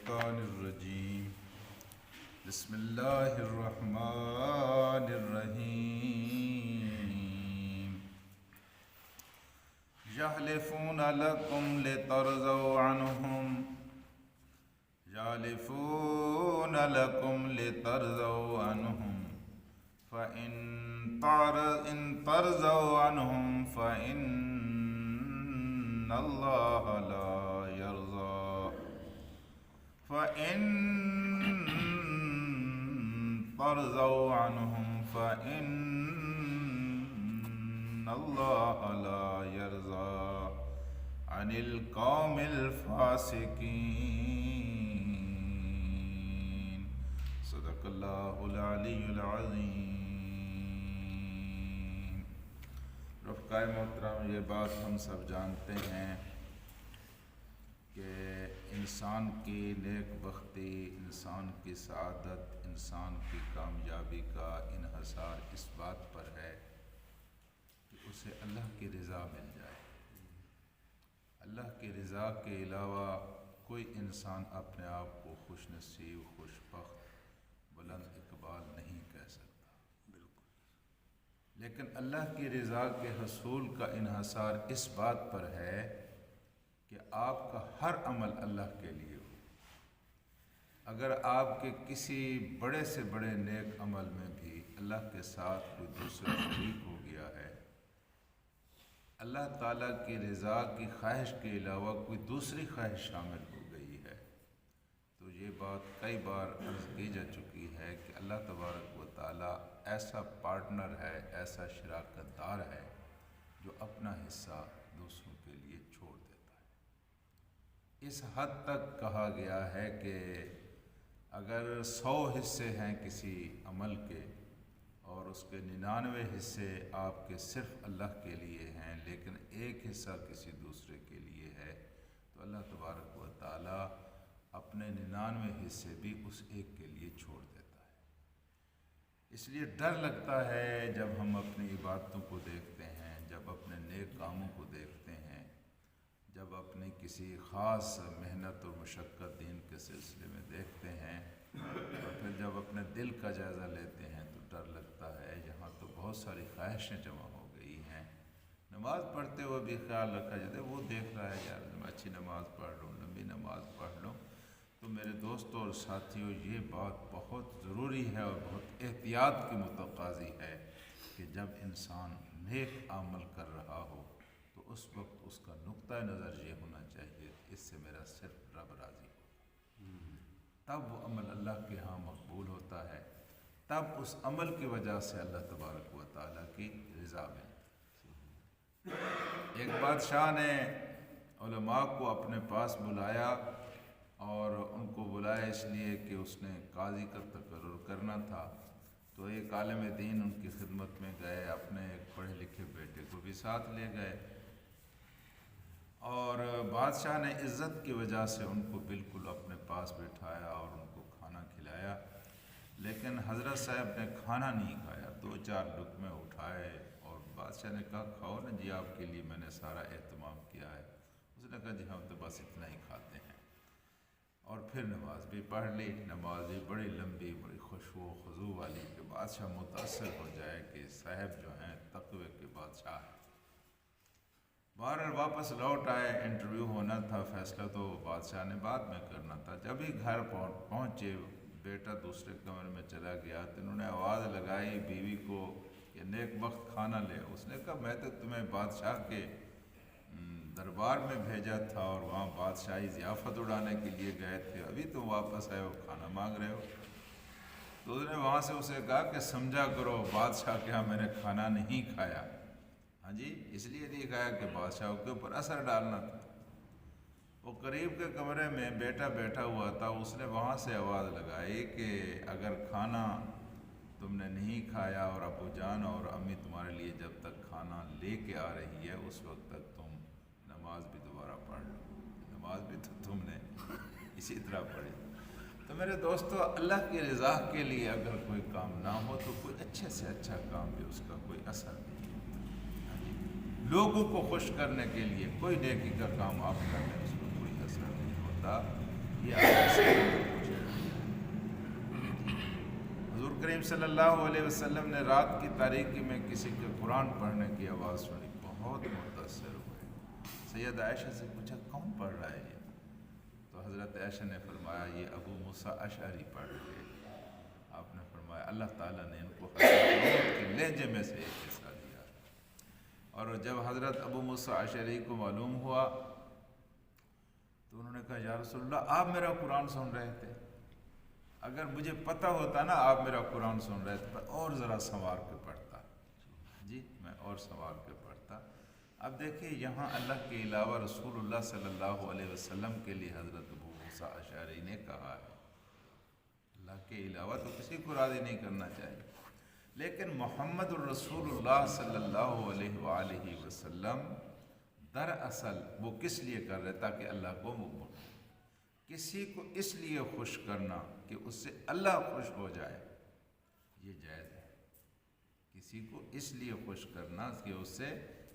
الشیطان الرجیم بسم اللہ الرحمن الرحیم یحلفون لکم لترضوا عنہم یحلفون لکم لترضوا عنہم فإن ترضوا عنہم فإن اللہ لا يرضى فإن ترضوا عنهم فإن الله لا يرضى عن القوم الفاسقين صدق الله العلي العظيم۔ رفقائے محترم، یہ بات ہم سب جانتے ہیں کہ انسان کی نیک بختی، انسان کی سعادت، انسان کی کامیابی کا انحصار اس بات پر ہے کہ اسے اللہ کی رضا مل جائے۔ اللہ کی رضا کے علاوہ کوئی انسان اپنے آپ کو خوش نصیب، خوش بخت، بلند اقبال نہیں کہہ سکتا۔ بالکل۔ لیکن اللہ کی رضا کے حصول کا انحصار اس بات پر ہے کہ آپ کا ہر عمل اللہ کے لیے ہو۔ اگر آپ کے کسی بڑے سے بڑے نیک عمل میں بھی اللہ کے ساتھ کوئی دوسرا شریک ہو گیا ہے، اللہ تعالیٰ کی رضا کی خواہش کے علاوہ کوئی دوسری خواہش شامل ہو گئی ہے، تو یہ بات کئی بار عرض کی جا چکی ہے کہ اللہ تبارک و تعالیٰ ایسا پارٹنر ہے، ایسا شراکت دار ہے جو اپنا حصہ دوسروں کے لیے چھوڑ دیتا ہے۔ اس حد تک کہا گیا ہے کہ اگر 100 حصے ہیں کسی عمل کے اور اس کے 99 حصے آپ کے صرف اللہ کے لیے ہیں، لیکن ایک حصہ کسی دوسرے کے لیے ہے، تو اللہ تبارک و تعالیٰ اپنے 99 حصے بھی اس ایک کے لیے چھوڑ دیتا ہے۔ اس لیے ڈر لگتا ہے جب ہم اپنی عبادتوں کو دیکھتے ہیں، جب اپنے نیک کاموں کو دیکھتے ہیں، جب اپنی کسی خاص محنت اور مشقت دین کے سلسلے میں دیکھتے ہیں، اور پھر جب اپنے دل کا جائزہ لیتے ہیں تو ڈر لگتا ہے یہاں تو بہت ساری خواہشیں جمع ہو گئی ہیں۔ نماز پڑھتے ہوئے بھی خیال رکھا جاتا ہے وہ دیکھ رہا ہے یار میں اچھی نماز پڑھ لوں، لمبی نماز پڑھ لوں۔ تو میرے دوستوں اور ساتھیوں، یہ بات بہت ضروری ہے اور بہت احتیاط کی متقاضی ہے کہ جب انسان نیک عمل کر رہا ہو تو اس وقت اس کا نقطہ نظر یہ ہونا چاہیے اس سے میرا صرف رب راضی ہو، تب وہ عمل اللہ کے ہاں مقبول ہوتا ہے، تب اس عمل کی وجہ سے اللہ تبارک و تعالیٰ کی رضا ملتی۔ ایک بادشاہ نے علماء کو اپنے پاس بلایا، اور ان کو بلایا اس لیے کہ اس نے قاضی کا تقرر کرنا تھا، تو ایک عالم دین ان کی خدمت میں گئے، اپنے ایک پڑھے لکھے بیٹے کو بھی ساتھ لے گئے، اور بادشاہ نے عزت کی وجہ سے ان کو بالکل اپنے پاس بٹھایا اور ان کو کھانا کھلایا، لیکن حضرت صاحب نے کھانا نہیں کھایا۔ 2-4 لقمے اٹھائے اور بادشاہ نے کہا کھاؤ نا جی، آپ کے لیے میں نے سارا اہتمام کیا ہے۔ اس نے کہا جی ہم تو بس اتنا ہی کھاتے ہیں، اور پھر نماز بھی پڑھ لی۔ نماز بھی بڑی لمبی، بڑی خشوع و خضوع والی کہ بادشاہ متاثر ہو جائے کہ صاحب جو ہیں تقوی کے بادشاہ ہیں۔ بہرحال واپس لوٹ آئے، انٹرویو ہونا تھا، فیصلہ تو بادشاہ نے بعد میں کرنا تھا۔ جب ہی گھر پہنچے، بیٹا دوسرے کمرے میں چلا گیا تو انہوں نے آواز لگائی بیوی کو کہ نیک بخت کھانا لے۔ اس نے کہا میں تو تمہیں بادشاہ کے دربار میں بھیجا تھا اور وہاں بادشاہی ضیافت اڑانے کے لیے گئے تھے، ابھی تم واپس آئے ہو کھانا مانگ رہے ہو۔ تو اس نے وہاں سے اسے کہا کہ سمجھا کرو بادشاہ کے ہاں میں نے کھانا نہیں کھایا، ہاں جی اس لیے نہیں کھایا کہ بادشاہ کے اوپر اثر ڈالنا تھا۔ وہ قریب کے کمرے میں بیٹا بیٹھا ہوا تھا، اس نے وہاں سے آواز لگائی کہ اگر کھانا تم نے نہیں کھایا اور ابو جان اور امی تمہارے لیے جب تک کھانا لے کے آ رہی ہے اس وقت تک تم نماز بھی دوبارہ پڑھ لو۔ نماز بھی تو تم نے اسی طرح پڑھی۔ تو میرے دوستو، اللہ کی رضا کے لیے اگر کوئی کام نہ ہو تو کوئی اچھے سے اچھا کام بھی اس کا کوئی اثر نہیں ہوتا۔ لوگوں کو خوش کرنے کے لیے کوئی نیکی کا کام آپ کر لیں اس کا کوئی اثر نہیں ہوتا۔ یہ آپ سے حضور کریم صلی اللہ علیہ وسلم نے رات کی تاریکی میں کسی کے قرآن پڑھنے کی آواز سنی، بہت متاثر ہوئے۔ سید عائشہ سے پوچھا کون پڑھ رہا ہے یہ؟ تو حضرت عائشہ نے فرمایا یہ ابو موسیٰ اشعری پڑھ رہے ہیں۔ آپ نے فرمایا اللہ تعالیٰ نے ان کو حضرت کے لہجے میں سے ایک حصہ دیا۔ اور جب حضرت ابو موسیٰ اشعری کو معلوم ہوا تو انہوں نے کہا یا رسول اللہ آپ میرا قرآن سن رہے تھے، اگر مجھے پتہ ہوتا نا آپ میرا قرآن سن رہے تھے اور ذرا سنوار کے پڑھتا، جی میں اور سنوار کے پڑھتا۔ اب دیکھیے یہاں اللہ کے علاوہ رسول اللہ صلی اللہ علیہ وسلم کے لیے حضرت ابو موسیٰ اشعری نے کہا ہے، اللہ کے علاوہ تو کسی کو راضی نہیں کرنا چاہیے، لیکن محمد الرسول اللہ صلی اللہ علیہ وآلہ وسلم دراصل وہ کس لیے کر رہے تاکہ اللہ کو کسی کو اس لیے خوش کرنا کہ اس سے اللہ خوش ہو جائے، یہ جائز ہے۔ کسی کو اس لیے خوش کرنا کہ اس سے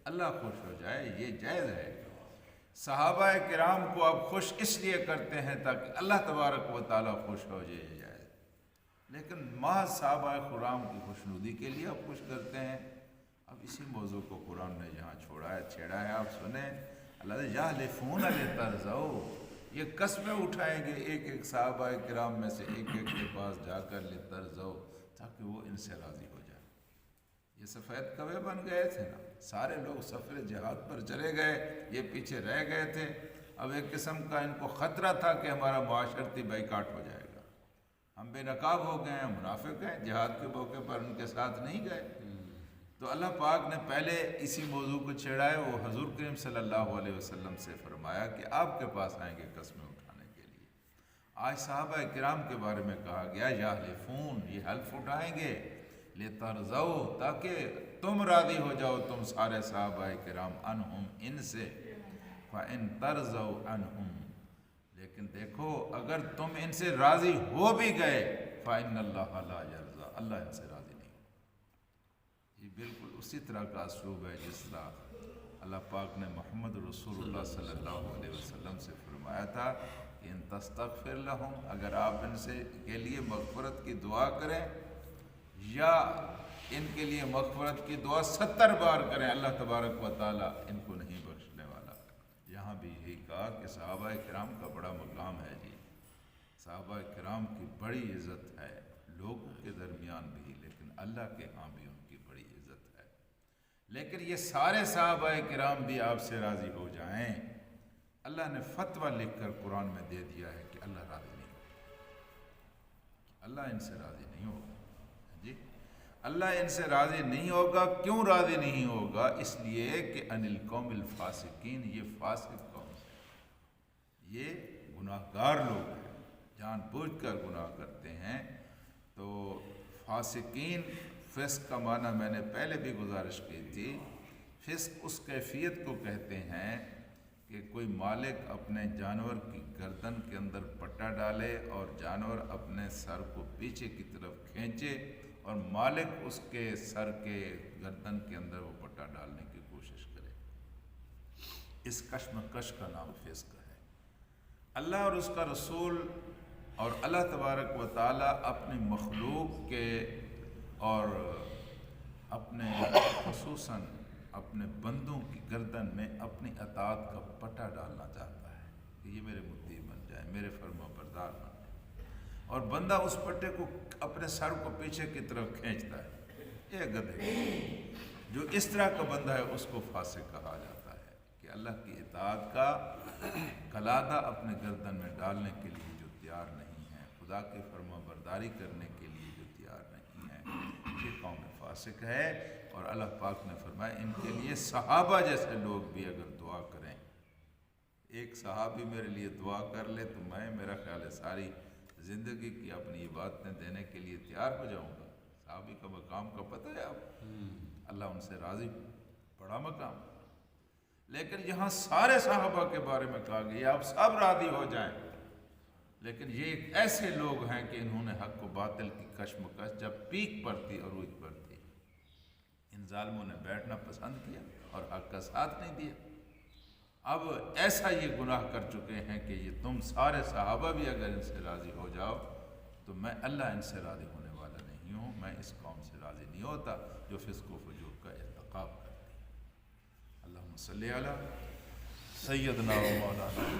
اللہ خوش ہو جائے، یہ جائز ہے۔ صحابہ کرام کو آپ خوش اس لیے کرتے ہیں تاکہ اللہ تبارک و تعالیٰ خوش ہو جائے، یہ جائز۔ لیکن محض صحابہ کرام کی خوشنودی کے لیے آپ خوش کرتے ہیں۔ اب اسی موضوع کو قرآن نے یہاں چھیڑا ہے، آپ سنیں اللہ یحلفون لترضوا، یہ قسمیں اٹھائیں گے ایک ایک صحابہ کرام میں سے ایک ایک کے پاس جا کر لترضوا، تاکہ وہ ان سے راضی ہو جائے۔ یہ سفید کوے بن گئے تھے نا، سارے لوگ سفر جہاد پر چلے گئے، یہ پیچھے رہ گئے تھے۔ اب ایک قسم کا ان کو خطرہ تھا کہ ہمارا معاشرتی بائیکاٹ ہو جائے گا، ہم بے نقاب ہو گئے ہیں، منافق ہیں، جہاد کے موقع پر ان کے ساتھ نہیں گئے۔ تو اللہ پاک نے پہلے اسی موضوع کو چھیڑا ہے، وہ حضور کریم صلی اللہ علیہ وسلم سے فرمایا کہ آپ کے پاس آئیں گے قسمیں اٹھانے کے لیے۔ آج صحابہ کرام کے بارے میں کہا گیا یحلفون، یہ حلف اٹھائیں گے لترضوا، تاکہ تم راضی ہو جاؤ، تم سارے صحابہ کرام عنہم، ان سے، فإن ترضوا عنہم، لیکن دیکھو اگر تم ان سے راضی ہو بھی گئے فإن اللہ لا یرضى، اللہ ان سے راضی نہیں۔ یہ بالکل اسی طرح کا اسلوب ہے جس طرح اللہ پاک نے محمد رسول اللہ صلی اللہ علیہ وسلم سے فرمایا تھا کہ ان تستغفر لہم، اگر آپ ان سے کے لیے مغفرت کی دعا کریں یا ان کے لیے مغفرت کی دعا 70 بار کریں، اللہ تبارک و تعالیٰ ان کو نہیں بخشنے والا۔ یہاں بھی یہی کہا کہ صحابہ کرام کا بڑا مقام ہے، جی صحابہ کرام کی بڑی عزت ہے لوگوں کے درمیان بھی، لیکن اللہ کے ہاں بھی ان کی بڑی عزت ہے۔ لیکن یہ سارے صحابہ کرام بھی آپ سے راضی ہو جائیں، اللہ نے فتویٰ لکھ کر قرآن میں دے دیا ہے کہ اللہ راضی نہیں ہوگا، اللہ ان سے راضی نہیں ہوگا، جی اللہ ان سے راضی نہیں ہوگا۔ کیوں راضی نہیں ہوگا؟ اس لیے کہ ان القوم الفاسقین، یہ فاسق قوم ہے، یہ گناہ گار لوگ ہیں، جان بوجھ کر گناہ کرتے ہیں۔ تو فاسقین، فسق کا معنی میں نے پہلے بھی گزارش کی تھی، فسق اس کیفیت کو کہتے ہیں کہ کوئی مالک اپنے جانور کی گردن کے اندر پٹا ڈالے اور جانور اپنے سر کو پیچھے کی طرف کھینچے اور مالک اس کے سر کے گردن کے اندر وہ پٹا ڈالنے کی کوشش کرے، اس کشمکش کا نام فسق ہے۔ اللہ اور اس کا رسول اور اللہ تبارک و تعالیٰ اپنی مخلوق کے اور اپنے خصوصاً اپنے بندوں کی گردن میں اپنی اطاعت کا پٹا ڈالنا چاہتا ہے کہ یہ میرے مطیع بن جائے، میرے فرما بردار بن جائے، اور بندہ اس پٹے کو اپنے سر کو پیچھے کی طرف کھینچتا ہے، یہ گدھے جو اس طرح کا بندہ ہے اس کو فاسق کہا جاتا ہے کہ اللہ کی اطاعت کا قلادہ اپنے گردن میں ڈالنے کے لیے جو تیار نہیں ہے، خدا کی فرما برداری کرنے کے لیے جو تیار نہیں ہے، یہ قوم فاسق ہے۔ اور اللہ پاک نے فرمایا ان کے لیے صحابہ جیسے لوگ بھی اگر دعا کریں، ایک صحابی میرے لیے دعا کر لے تو میں، میرا خیال ہے ساری زندگی کی اپنی عبادتیں دینے کے لیے تیار ہو جاؤں گا۔ صحابی کا مقام کا پتہ ہے آپ، اللہ ان سے راضی، بڑا مقام۔ لیکن یہاں سارے صحابہ کے بارے میں کہا گیا آپ سب راضی ہو جائیں، لیکن یہ ایک ایسے لوگ ہیں کہ انہوں نے حق و باطل کی کشمکش جب پیک پر تھی، عروج پر تھی، ان ظالموں نے بیٹھنا پسند کیا اور حق کا ساتھ نہیں دیا۔ اب ایسا یہ گناہ کر چکے ہیں کہ یہ تم سارے صحابہ بھی اگر ان سے راضی ہو جاؤ تو میں اللہ ان سے راضی ہونے والا نہیں ہوں، میں اس قوم سے راضی نہیں ہوتا جو فسق و فجور کا ارتکاب کرتی ہے۔ اللہم صلی علی سیدنا و مولانا